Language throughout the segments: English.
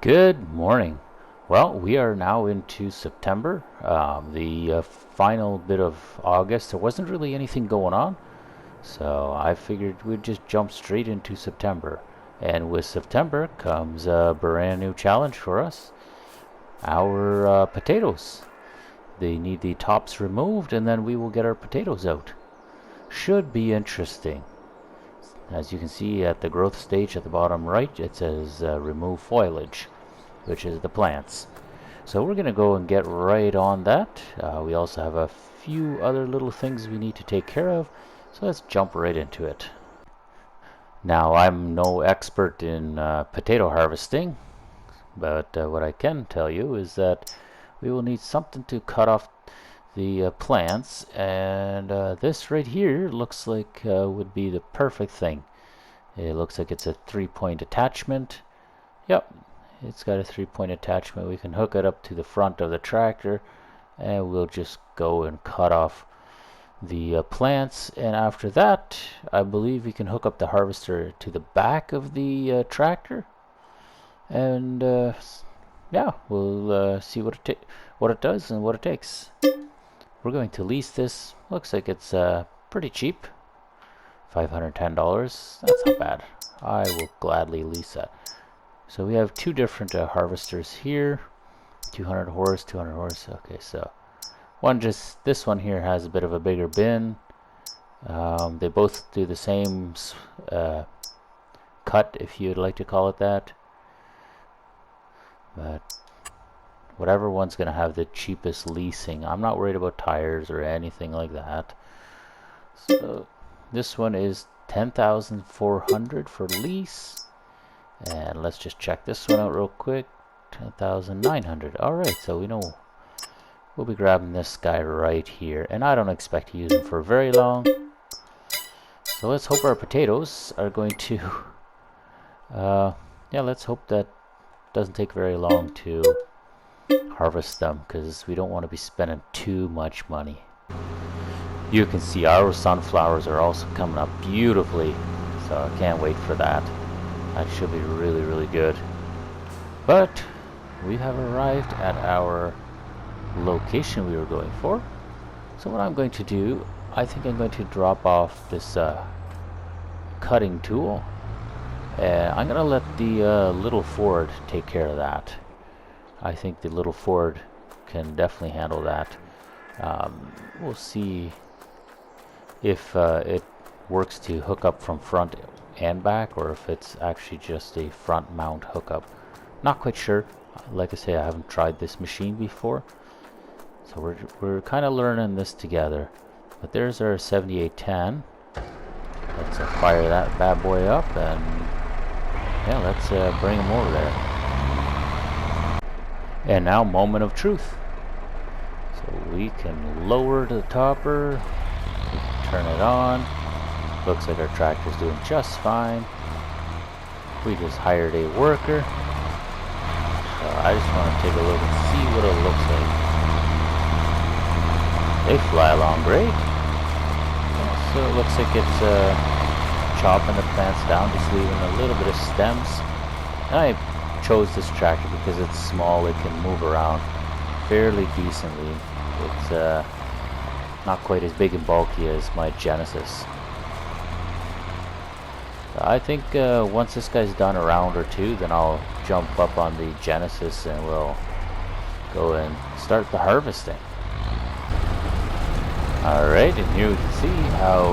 Good morning. Well, we are now into September, the final bit of August. There wasn't really anything going on, so I figured we'd just jump straight into September. And with September comes a brand new challenge for us. Our potatoes. They need the tops removed, and then we will get our potatoes out. Should be interesting. As you can see at the growth stage at the bottom right, it says remove foliage, which is the plants. So we're going to go and get right on that. We also have a few other little things we need to take care of, so let's jump right into it. Now, I'm no expert in potato harvesting, but what I can tell you is that we will need something to cut off the plants, and this right here looks like would be the perfect thing. It looks like it's a 3-point attachment. Yep, it's got a 3-point attachment. We can hook it up to the front of the tractor, and we'll just go and cut off the plants. And after that, I believe we can hook up the harvester to the back of the tractor, and yeah, we'll see what it does and what it takes. We're going to lease this. Looks like it's pretty cheap, $510. That's not bad. I will gladly lease that. So we have two different harvesters here, 200 horse, 200 horse. Okay, so this one here has a bit of a bigger bin. They both do the same cut, if you'd like to call it that. But whatever one's going to have the cheapest leasing. I'm not worried about tires or anything like that. So this one is $10,400 for lease. And let's just check this one out real quick. $10,900. Alright, so we know we'll be grabbing this guy right here. And I don't expect to use him for very long. So let's hope our potatoes are going to yeah, let's hope that doesn't take very long to harvest them, because we don't want to be spending too much money. You can see our sunflowers are also coming up beautifully, so I can't wait for that. That should be really, really good. But we have arrived at our location we were going for. So what I'm going to do, I think I'm going to drop off this cutting tool, and I'm going to let the little Ford take care of that. I think the little Ford can definitely handle that. We'll see if it works to hook up from front and back, or if it's actually just a front mount hookup. Not quite sure. Like I say, I haven't tried this machine before, so we're kind of learning this together. But there's our 7810. Let's fire that bad boy up, and yeah, let's bring him over there. And now, moment of truth. So we can lower the topper, we can turn it on. Looks like our tractor's doing just fine. We just hired a worker. So I just want to take a look and see what it looks like. They fly along great. Yeah, so it looks like it's chopping the plants down, just leaving a little bit of stems. And I chose this tractor because it's small. It can move around fairly decently. It's not quite as big and bulky as my Genesis. I think once this guy's done a round or two, then I'll jump up on the Genesis and we'll go and start the harvesting. Alright, and here we can see how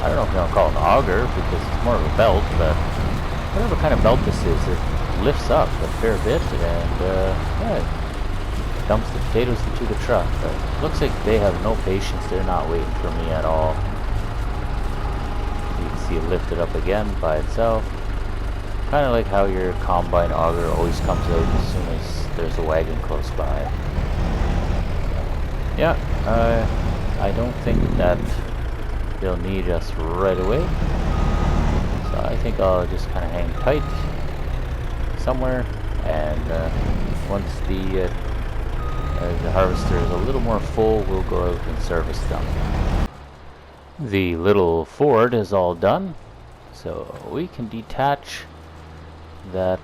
I don't know if you want to call it an auger, because it's more of a belt, but whatever kind of belt this is, it lifts up a fair bit, and yeah, it dumps the potatoes into the truck. But it looks like they have no patience. They're not waiting for me at all. You can see it lifted up again by itself. Kind of like how your combine auger always comes out as soon as there's a wagon close by. Yeah, I don't think that they'll need us right away. So I think I'll just kind of hang tight somewhere, and once the harvester is a little more full, we'll go out and service them. The little Ford is all done, so we can detach that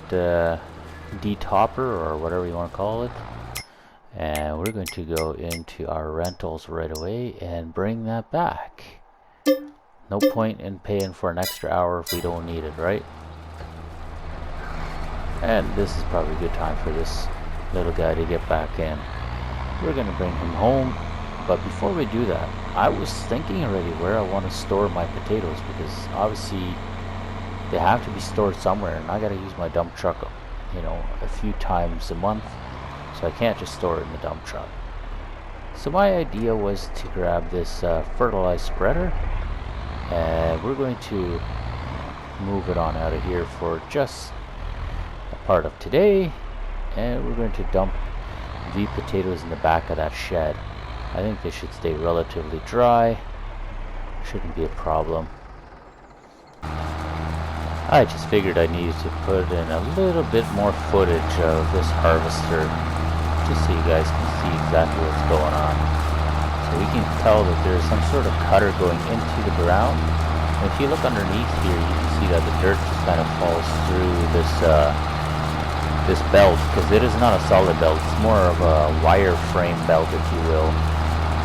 detopper or whatever you want to call it, and we're going to go into our rentals right away and bring that back. No point in paying for an extra hour if we don't need it, right? And this is probably a good time for this little guy to get back in. We're going to bring him home, but before we do that, I was thinking already where I want to store my potatoes, because obviously they have to be stored somewhere, and I got to use my dump truck, you know, a few times a month, so I can't just store it in the dump truck. So my idea was to grab this fertilized spreader, and we're going to move it on out of here for just a part of today, and we're going to dump the potatoes in the back of that shed. I think they should stay relatively dry, shouldn't be a problem. I just figured I needed to put in a little bit more footage of this harvester, just so you guys can see exactly what's going on. So we can tell that there's some sort of cutter going into the ground. And if you look underneath here, you can see that the dirt just kind of falls through this this belt, because it is not a solid belt, it's more of a wire frame belt, if you will.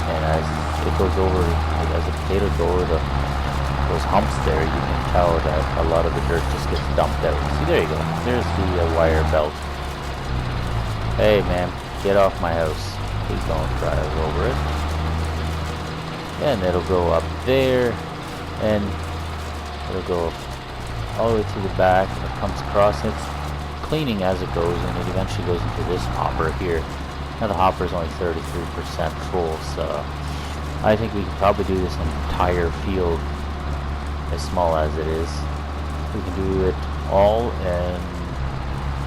And as it goes over, as the potatoes go over those humps there, you can tell that a lot of the dirt just gets dumped out. See, there you go, there's the wire belt. Hey man, get off my house, please don't drive over it. And it'll go up there, and it'll go all the way to the back, and it comes across, and it's cleaning as it goes, and it eventually goes into this hopper here. Now the hopper is only 33% full, so I think we can probably do this entire field as small as it is. We can do it all, and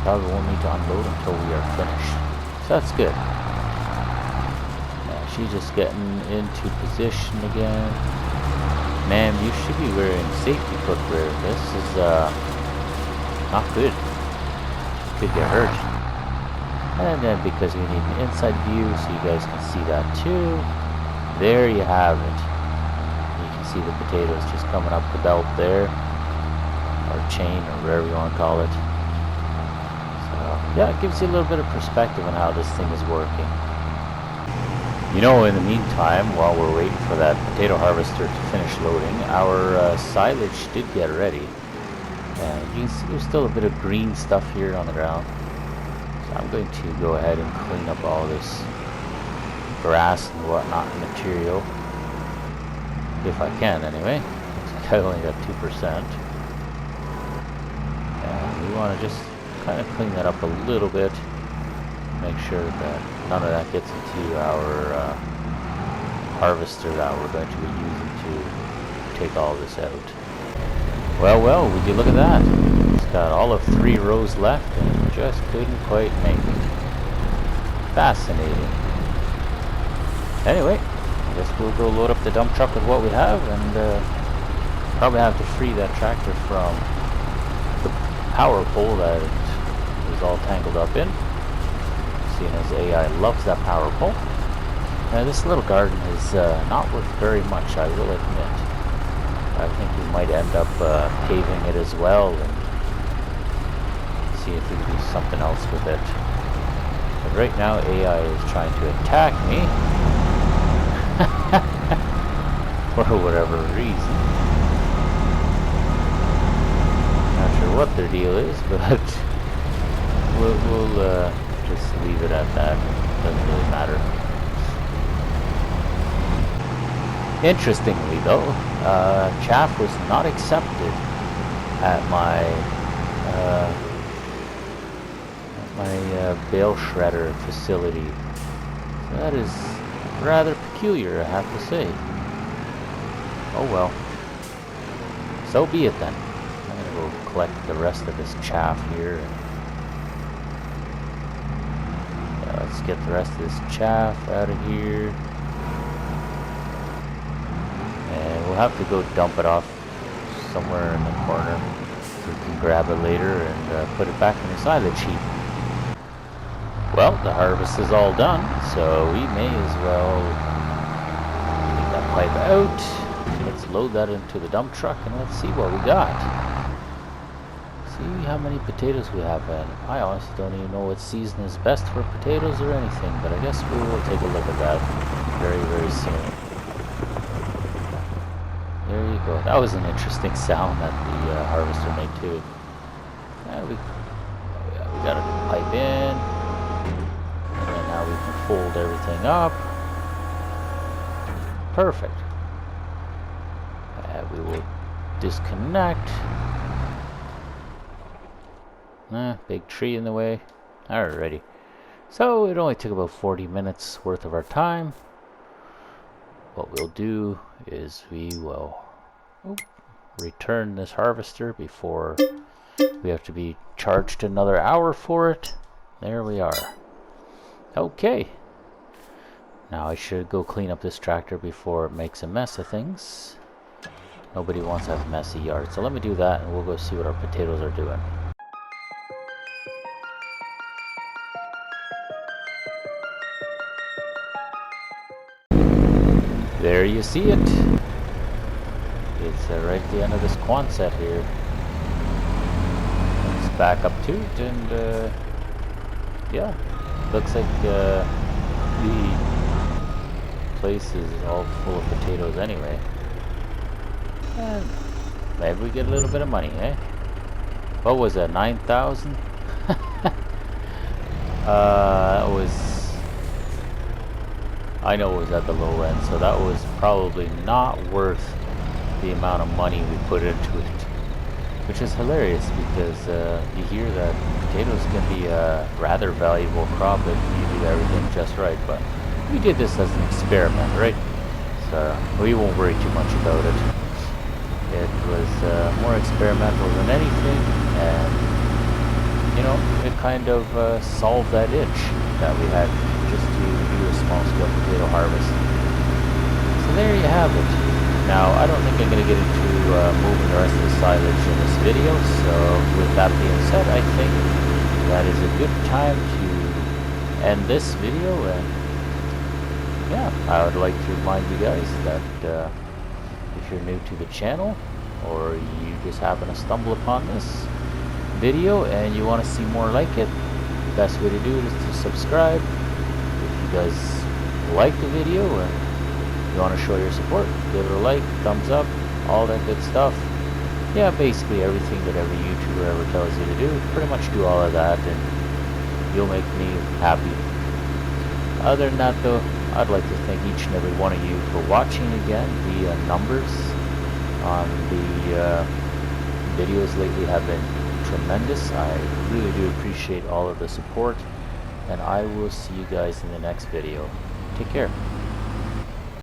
probably won't need to unload until we are finished. So that's good. Now she's just getting into position again. Man, you should be wearing safety footwear. This is not good. Could get hurt. And then because we need an inside view so you guys can see that too, there you have it. You can see the potatoes just coming up the belt there, or chain, or whatever you want to call it. So yeah, it gives you a little bit of perspective on how this thing is working. You know, in the meantime, while we're waiting for that potato harvester to finish loading, our silage did get ready. And you can see there's still a bit of green stuff here on the ground. So I'm going to go ahead and clean up all this grass and whatnot material. If I can, anyway. Looks like I only got 2%. And we want to just kind of clean that up a little bit. Make sure that none of that gets into our harvester that we're going to be using to take all this out. Well, would you look at that? It's got all of 3 rows left and just couldn't quite make it. Fascinating. Anyway, I guess we'll go load up the dump truck with what we have, and probably have to free that tractor from the power pole that it was all tangled up in. Seeing as AI loves that power pole. Now this little garden is not worth very much, I will admit. I think we might end up paving it as well, and see if we can do something else with it. But right now AI is trying to attack me for whatever reason. Not sure what their deal is, but we'll just leave it at that. Doesn't really matter. Interestingly though, Ch5 was not accepted at my bale shredder facility. So that is rather peculiar, I have to say. Oh well. So be it then. I'm gonna go collect the rest of this chaff here. Yeah, let's get the rest of this chaff out of here. We'll have to go dump it off somewhere in the corner. We can grab it later and put it back in the silage heap. Well, the harvest is all done, so we may as well take that pipe out. Let's load that into the dump truck and let's see what we got. See, we how many potatoes we have, and I honestly don't even know what season is best for potatoes or anything, but I guess we will take a look at that very, very soon. There you go. That was an interesting sound that the harvester made too. Yeah, we got a pipe in, and then now we can fold everything up. Perfect. We will disconnect. Big tree in the way. Alrighty. So it only took about 40 minutes worth of our time. What we'll do is we will return this harvester before we have to be charged another hour for it. There we are. Okay. Now I should go clean up this tractor before it makes a mess of things. Nobody wants to have a messy yard, so let me do that and we'll go see what our potatoes are doing. There you see it. It's right at the end of this Quonset here. Let's back up to it, and yeah, looks like the place is all full of potatoes anyway. And maybe we get a little bit of money, eh? What was that, 9,000? That was, I know it was at the low end, so that was probably not worth the amount of money we put into it. Which is hilarious because you hear that potatoes can be a rather valuable crop if you do everything just right, but we did this as an experiment, right? So we won't worry too much about it. It was more experimental than anything, and you know, it kind of solved that itch that we had just to do a small-scale potato harvest. So there you have it. Now, I don't think I'm going to get into moving the rest of the silage in this video, so with that being said, I think that is a good time to end this video, and yeah, I would like to remind you guys that if you're new to the channel, or you just happen to stumble upon this video and you want to see more like it, the best way to do it is to subscribe. If you guys like the video and you want to show your support, give it a like, thumbs up, all that good stuff. Yeah, basically everything that every YouTuber ever tells you to do, pretty much do all of that and you'll make me happy. Other than that though, I'd like to thank each and every one of you for watching again. The numbers on the videos lately have been tremendous. I really do appreciate all of the support, and I will see you guys in the next video. Take care.